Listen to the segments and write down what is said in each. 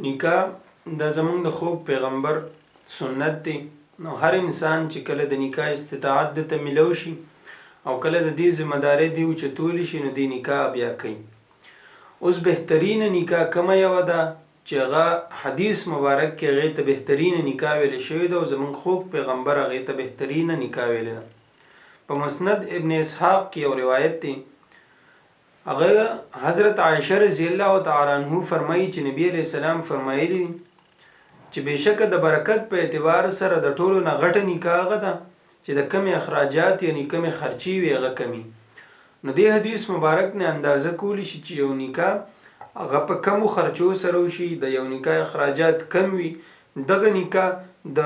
نکاح دا زمونږ د خوږ پیغمبر سنت دی. نو هر انسان چې کله د نکاح استطاعت دته میلو شي او کله د دې ذمه دارۍ دې اوچتولی شي نو دې نکاح بیا کوي. اوس بهترینه نکاح کومه یوه ده چې هغه حدیث مبارک کې هغې ته بهترینه نکاح ویلې شوې ده او زمونږ خوږ پیغمبر هغې ته بهترینه نکاح ویلې ده. په مسند ابن اسحاق کې یو روایت دی، هغه حضرت عایشه رضی الله تعالی عنه فرمایي چې نبی علیہ السلام فرمایلی چې بېشکه د برکت په اعتبار سره د ټولو نه غټه نکاح هغه ده چې د کمې اخراجات یعنی کمې خرچې وي هغه کمي. نو دې حدیث مبارک نه اندازه کولی شي چې یو نکاح هغه په کمو خرچو سره وشي، د یو نکاح اخراجات کم وي، دغه نکاح د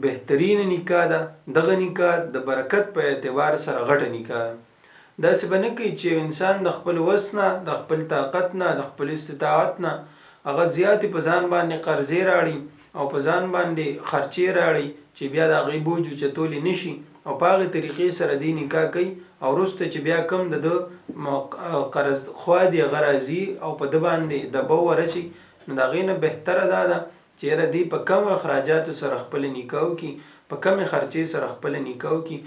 بهترینه نکاح ده، دغه نکاح د برکت په اعتبار سره غټه نکاح ده. داسې به نه کوي چې انسان د خپل وس نه، د خپل طاقت نه، د خپل استطاعت نه هغه زیاتې په ځان باندې قرضې راړي او په ځان باندې خرچې راړي چې بیا د هغې بوج اوچتولی نشي او په هغې طریقې سره دې نکاح کوي او وروسته چې بیا کم د قرض خوا دي هغه راځي او په ده باندې دبه ورچي. نو د هغې نه بهتره دا ده چې یاره دې په کمو اخراجاتو سره خپله نکاح وکړي، په کمې خرچې سره خپله نکاح وکړي.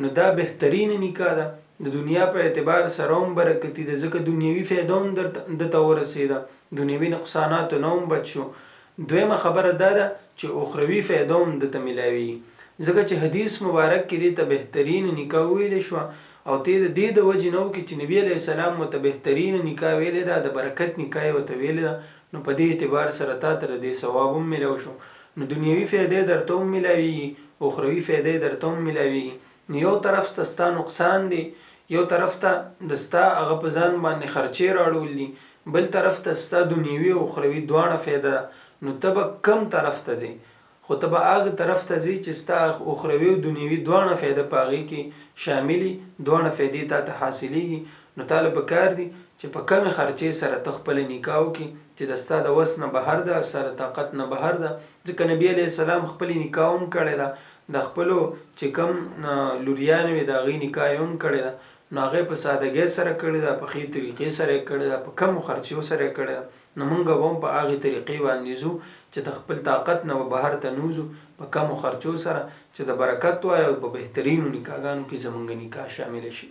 نو دا بهترینه نکاح ده. د دنیا په اعتبار سره هم برکتي ده، ځکه دنیوي فایده هم دته ورسېده، دنیوي نقصاناتو نه هم بچ شو. دویمه خبره دا ده چې اخروي فایده هم دته میلاویږي، ځکه چې حدیث مبارک کې دې ته بهترینه نکاح ویلې شوه او ته د دې د وجې نه وکړې چې نبي علیه السلام ورته بهترینه نکاح ویلې ده، د برکت نکاح یې ورته ویلې ده. نو په دې اعتبار سره تا ته د دې ثواب هم میلاو شو. نو دنیوي فایده درته هم میلاویږي، اخروي فایده درته هم میلاویږي. یو طرف ته ستا نقصان دی، یو طرف ته د ستا هغه په ځان باندې خرچې راړول دي، بل طرف ته ستا دنیوي او اخروي دواړه فایده ده. نو ته به کم طرف ته ځې، خو ته به هغه طرف ته ځې چې ستا اخروي او دنیوي دواړه فایده په هغې کې شاملي، دواړه فایدې تا ته حاصلیږي. نو تاله پکار دي چې په کمې خرچې سره ته خپله نکاح وکړي چې د ستا د وس نه بهر ده، ستا د طاقت نه بهر ده. ځکه نبي علیه السلام خپلې نکاح هم کړې ده، د خپلو چې کم لوریانې وې د هغې نکاح یې هم کړې ده. نو هغې په سادګۍ سره کړې ده، په ښې طریقې سره یې کړې ده، په کمو خرچو سره یې کړې ده. نو موږ به هم په هغې طریقې باندې ځو چې د خپل طاقت نه به بهر ته نوځو په کمو خرچو سره چې د برکت والی او په بهترینو نکاحګانو کې زموږ نکاح شامله شي.